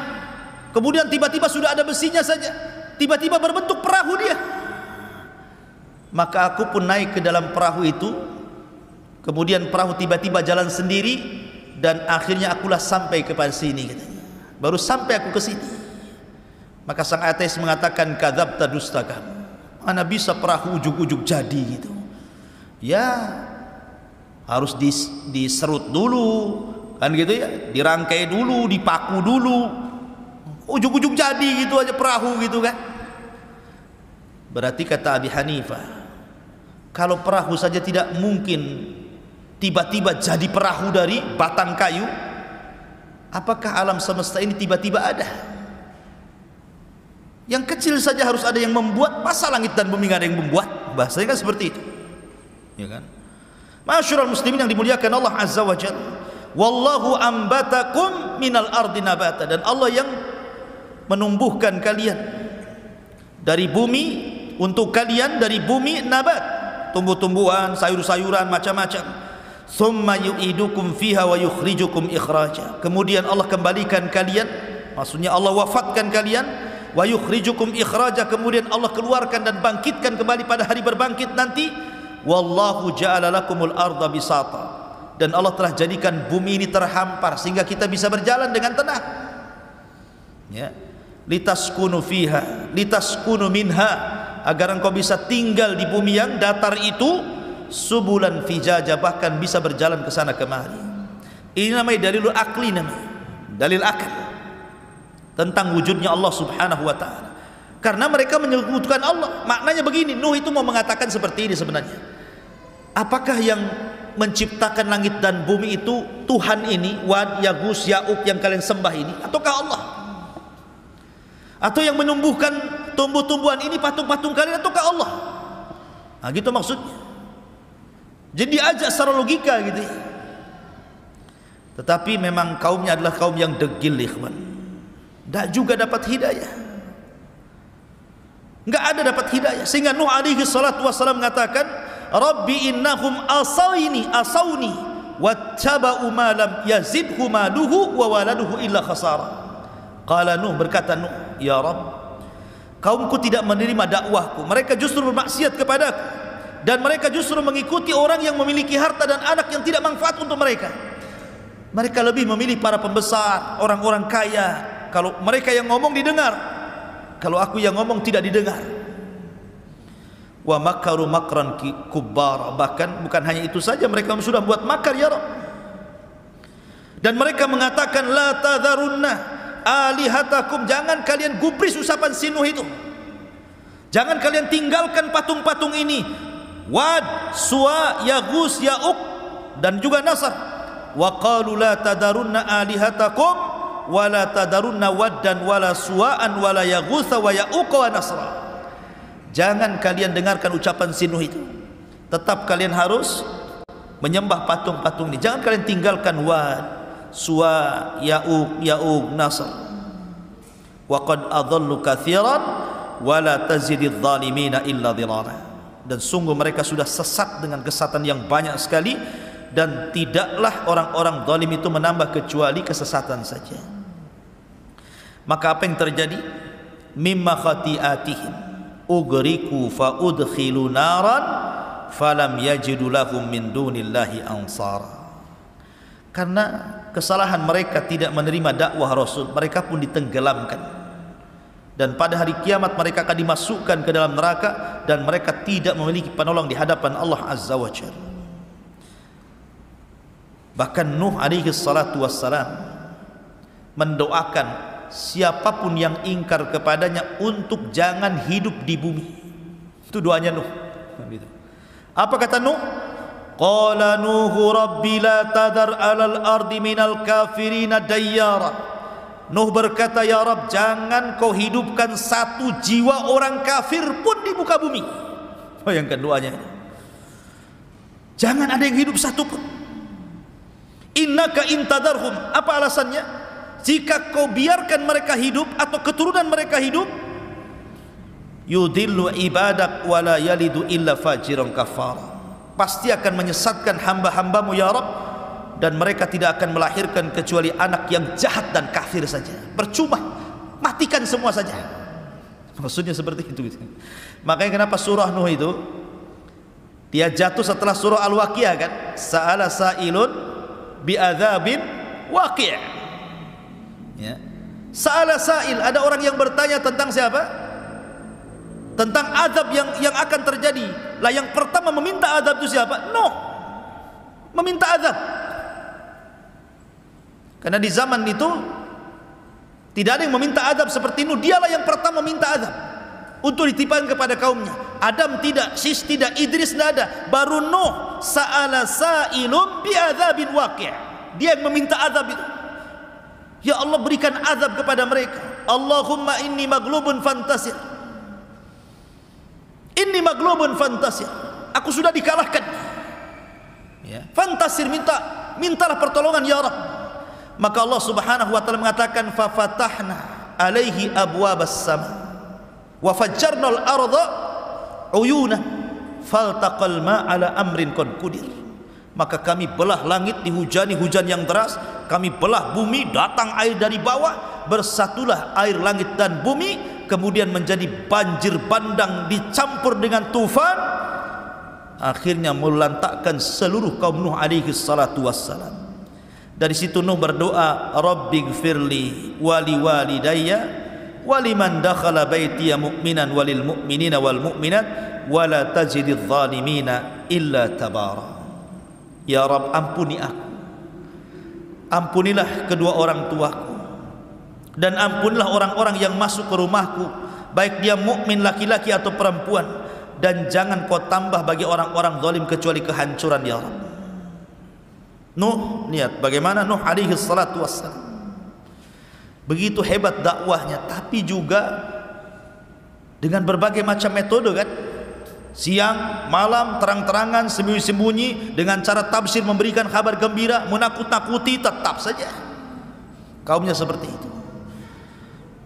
S1: Kemudian tiba-tiba sudah ada besinya saja. Tiba-tiba berbentuk perahu dia. Maka aku pun naik ke dalam perahu itu. Kemudian perahu tiba-tiba jalan sendiri, dan akhirnya akulah sampai kepada sini, katanya. Baru sampai aku ke sini. Maka sang ateis mengatakan, kadzabta, dusta kamu. Mana bisa perahu ujug-ujug jadi gitu. Ya, harus diserut dulu, kan gitu ya, dirangkai dulu, dipaku dulu. Ujug-ujug jadi gitu aja perahu gitu kan. Berarti kata Abi Hanifah, kalau perahu saja tidak mungkin tiba-tiba jadi perahu dari batang kayu, apakah alam semesta ini tiba-tiba ada? Yang kecil saja harus ada yang membuat, masa langit dan bumi nggak ada yang membuat? Bahasanya kan seperti itu, ya kan? Masyarul muslimin yang dimuliakan Allah Azza wa Jalla, wallahu ambatakum minal ardi nabata, dan Allah yang menumbuhkan kalian dari bumi, untuk kalian dari bumi nabat, tumbuh-tumbuhan, sayur-sayuran macam-macam. Tsumma yu'idukum fiha wa yukhrijukum ikhraja. Kemudian Allah kembalikan kalian, maksudnya Allah wafatkan kalian, wa yukhrijukum ikhraja, kemudian Allah keluarkan dan bangkitkan kembali pada hari berbangkit nanti. Wallahu ja'ala lakumul arda bisata, dan Allah telah jadikan bumi ini terhampar sehingga kita bisa berjalan dengan tenang, ya. Litaskunu fiha, litaskunu minha, agar engkau bisa tinggal di bumi yang datar itu, subulan fijaja, bahkan bisa berjalan ke sana kemari. Ini namanya dalilul akli, namanya dalil akal tentang wujudnya Allah Subhanahu wa ta'ala. Karena mereka menyebutkan Allah. Maknanya begini, Nuh itu mau mengatakan seperti ini sebenarnya. Apakah yang menciptakan langit dan bumi itu Tuhan ini, Wad, Yagus, Ya'uk yang kalian sembah ini, ataukah Allah? Atau yang menumbuhkan tumbuh-tumbuhan ini patung-patung kalian, ataukah Allah? Nah gitu maksudnya. Jadi diajak secara logika gitu ya. Tetapi memang kaumnya adalah kaum yang degil, ikhwan. Tak juga dapat hidayah, enggak ada dapat hidayah. Sehingga Nuh alaihi salatu wassalam mengatakan, Rabbi innahum asawni wattaba'u ma lam yazidhu maluhu wa waladuhu illa khasara. Qala Nuh, berkata Nuh, ya Rabb, kaumku tidak menerima dakwahku, mereka justru bermaksiat kepadaku, dan mereka justru mengikuti orang yang memiliki harta dan anak yang tidak manfaat untuk mereka. Mereka lebih memilih para pembesar, orang-orang kaya. Kalau mereka yang ngomong didengar, kalau aku yang ngomong tidak didengar. Wa makaru makran kubbar, bahkan bukan hanya itu saja, mereka sudah buat makar, ya Rabb. Dan mereka mengatakan, la tadharunna alihatakum, jangan kalian gubris usapan si Nuh itu, jangan kalian tinggalkan patung-patung ini, Wad, Suwa, Yagus, Ya'uk, dan juga Nasr. Wa qalu la tadharunna alihatakum wala tadarunna waddan wala suwa'an wala yaghutha wa ya'uqa wa nasra. Jangan kalian dengarkan ucapan si Nuh itu, tetap kalian harus menyembah patung-patung ini. Jangan kalian tinggalkan Wad, Suwa, Ya'uq, Nasr. Wa qad adallu katsiran wala tazididz zalimina illa dhilala. Dan sungguh mereka sudah sesat dengan kesesatan yang banyak sekali, dan tidaklah orang-orang zalim itu menambah kecuali kesesatan saja. Maka apa yang terjadi? Mimma khati'atihim ugriku fa udkhilu naran falam yajidu lahum min dunillahi ansara. Karena kesalahan mereka tidak menerima dakwah Rasul, mereka pun ditenggelamkan. Dan pada hari kiamat mereka akan dimasukkan ke dalam neraka dan mereka tidak memiliki penolong di hadapan Allah Azza wa Jalla. Bahkan Nuh alaihi salatu wassalam mendoakan siapapun yang ingkar kepadanya untuk jangan hidup di bumi. Itu doanya Nuh. Apa kata Nuh? Qala Nuhu rabbi la tadar alal ardi minal kafirina dayyara. Nuh berkata, ya Rabb, jangan kau hidupkan satu jiwa orang kafir pun di muka bumi. Bayangkan doanya. Jangan ada yang hidup satu pun. Innaka intadarhum. Apa alasannya? Jika kau biarkan mereka hidup atau keturunan mereka hidup, yudillu ibadak wala yalidu illa fajiran kafara. Pasti akan menyesatkan hamba-hambamu ya Rabb, dan mereka tidak akan melahirkan kecuali anak yang jahat dan kafir saja. Percuma, matikan semua saja. Maksudnya seperti itu. Makanya kenapa surah Nuh itu dia jatuh setelah surah Al-Waqiah kan? Sa'ala sa'ilun bi'adzabin waqi'. Ya. Sa'ala sa'il, ada orang yang bertanya tentang siapa? Tentang azab yang akan terjadi. Lah yang pertama meminta azab itu siapa? Nuh. Meminta azab. Karena di zaman itu tidak ada yang meminta azab seperti Nuh. Dialah yang pertama meminta azab untuk ditimpakan kepada kaumnya. Adam tidak, Sis tidak, Idris tidak ada. Baru Nuh. Sa'ala sa'ilum bi'adzabin waqi'. Dia yang meminta azab itu. Ya Allah, berikan azab kepada mereka. Allahumma inni maglubun fantasir. Inni maglubun fantasir. Aku sudah dikalahkan. Ya. Fantasir, mintalah pertolongan ya Rabb. Maka Allah Subhanahu wa taala mengatakan fa fatahna alaihi abwabas sama wa fajjarnal arda uyuna faltaqal ma ala amrin qad qudir. Maka kami belah langit dihujani hujan yang deras, kami belah bumi datang air dari bawah, bersatulah air langit dan bumi, kemudian menjadi banjir bandang dicampur dengan tufan, akhirnya melantakkan seluruh kaum Nuh alaihi salatu wassalam. Dari situ Nuh berdoa, Rabbighfirli wali walidayya waliman dakhala baitiya mu'minan walil mu'minina wal mu'minat wala tajididz zalimina illa tabara. Ya Rabb, ampuni aku, ampunilah kedua orang tuaku, dan ampunilah orang-orang yang masuk ke rumahku, baik dia mukmin laki-laki atau perempuan, dan jangan kau tambah bagi orang-orang zalim kecuali kehancuran ya Rabb. Nuh, lihat bagaimana Nuh alaihi salatu wassalam begitu hebat dakwahnya, tapi juga dengan berbagai macam metode kan, siang, malam, terang-terangan, sembunyi-sembunyi, dengan cara tafsir memberikan kabar gembira, menakut-nakuti, tetap saja kaumnya seperti itu.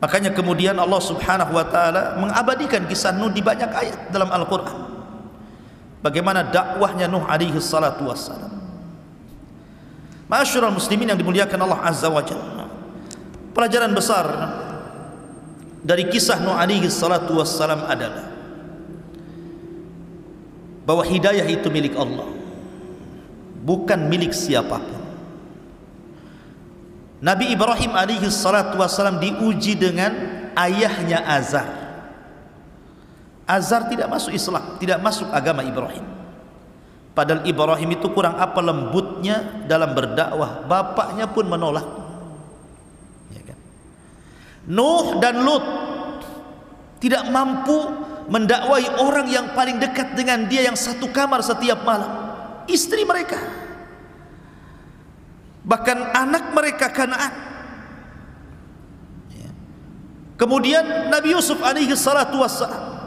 S1: Makanya kemudian Allah Subhanahu wa taala mengabadikan kisah Nuh di banyak ayat dalam Al-Qur'an. Bagaimana dakwahnya Nuh alaihi salatu wassalam. Ma'asyiral muslimin yang dimuliakan Allah Azza wa Jalla, pelajaran besar dari kisah Nuh alaihi salatu wassalam adalah bahwa hidayah itu milik Allah, bukan milik siapapun. Nabi Ibrahim alaihi salatu wassalam diuji dengan ayahnya Azar. Azar tidak masuk Islam, tidak masuk agama Ibrahim. Padahal Ibrahim itu kurang apa lembutnya dalam berdakwah, bapaknya pun menolak. Ya kan? Nuh dan Lut tidak mampu mendakwai orang yang paling dekat dengan dia, yang satu kamar setiap malam, istri mereka, bahkan anak mereka Kanaan. Ya. Kemudian Nabi Yusuf alaihi salatu wassalam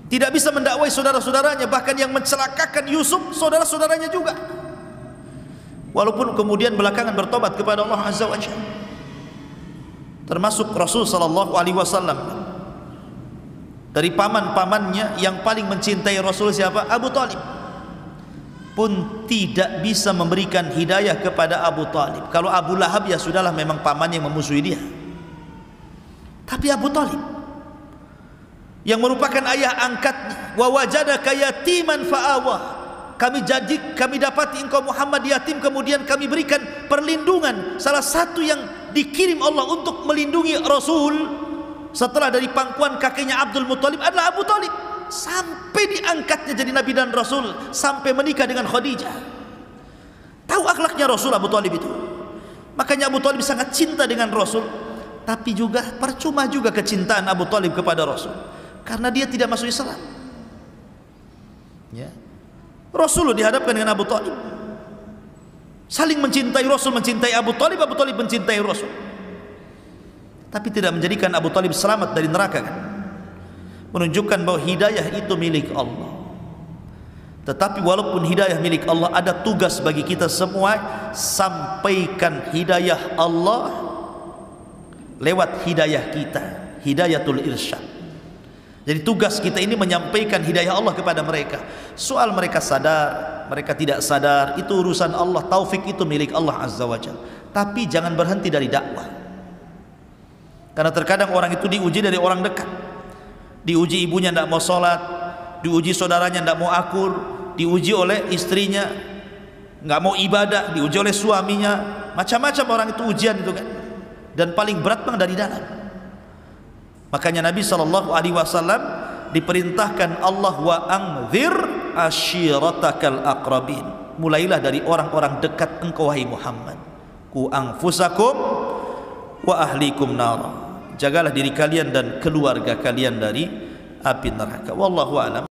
S1: tidak bisa mendakwai saudara-saudaranya, bahkan yang mencelakakan Yusuf saudara-saudaranya juga, walaupun kemudian belakangan bertobat kepada Allah Azza wa Jalla. Termasuk Rasul sallallahu alaihi wasallam, dari paman-pamannya yang paling mencintai Rasul siapa? Abu Talib, pun tidak bisa memberikan hidayah kepada Abu Talib. Kalau Abu Lahab ya sudahlah, memang paman yang memusuhi dia. Tapi Abu Talib yang merupakan ayah angkatnya, wa wajadaka yatiman fa'awa, kami dapati engkau Muhammad yatim, kemudian kami berikan perlindungan. Salah satu yang dikirim Allah untuk melindungi Rasul setelah dari pangkuan kakeknya Abdul Muttalib adalah Abu Talib, sampai diangkatnya jadi Nabi dan Rasul, sampai menikah dengan Khadijah. Tahu akhlaknya Rasul Abu Talib itu. Makanya Abu Talib sangat cinta dengan Rasul. Tapi juga percuma juga kecintaan Abu Talib kepada Rasul, karena dia tidak masuk Islam. Ya. Rasul dihadapkan dengan Abu Talib, saling mencintai. Rasul mencintai Abu Talib, Abu Talib mencintai Rasul. Tapi tidak menjadikan Abu Talib selamat dari neraka kan? Menunjukkan bahwa hidayah itu milik Allah. Tetapi walaupun hidayah milik Allah, ada tugas bagi kita semua, sampaikan hidayah Allah lewat hidayah kita, hidayatul irsyad. Jadi tugas kita ini menyampaikan hidayah Allah kepada mereka. Soal mereka sadar, mereka tidak sadar, itu urusan Allah. Taufik itu milik Allah Azza wa Jalla. Tapi jangan berhenti dari dakwah. Karena terkadang orang itu diuji dari orang dekat. Diuji ibunya tidak mau sholat, diuji saudaranya tidak mau akur, diuji oleh istrinya nggak mau ibadah, diuji oleh suaminya, macam-macam orang itu ujian itu kan. Dan paling berat memang dari dalam. Makanya Nabi SAW diperintahkan Allah, wa anzir ashiratakal aqrabin. Mulailah dari orang-orang dekat engkau wahai Muhammad. Ku anfusakum wa ahlikum nar. Jagalah diri kalian dan keluarga kalian dari api neraka. Wallahu a'lam.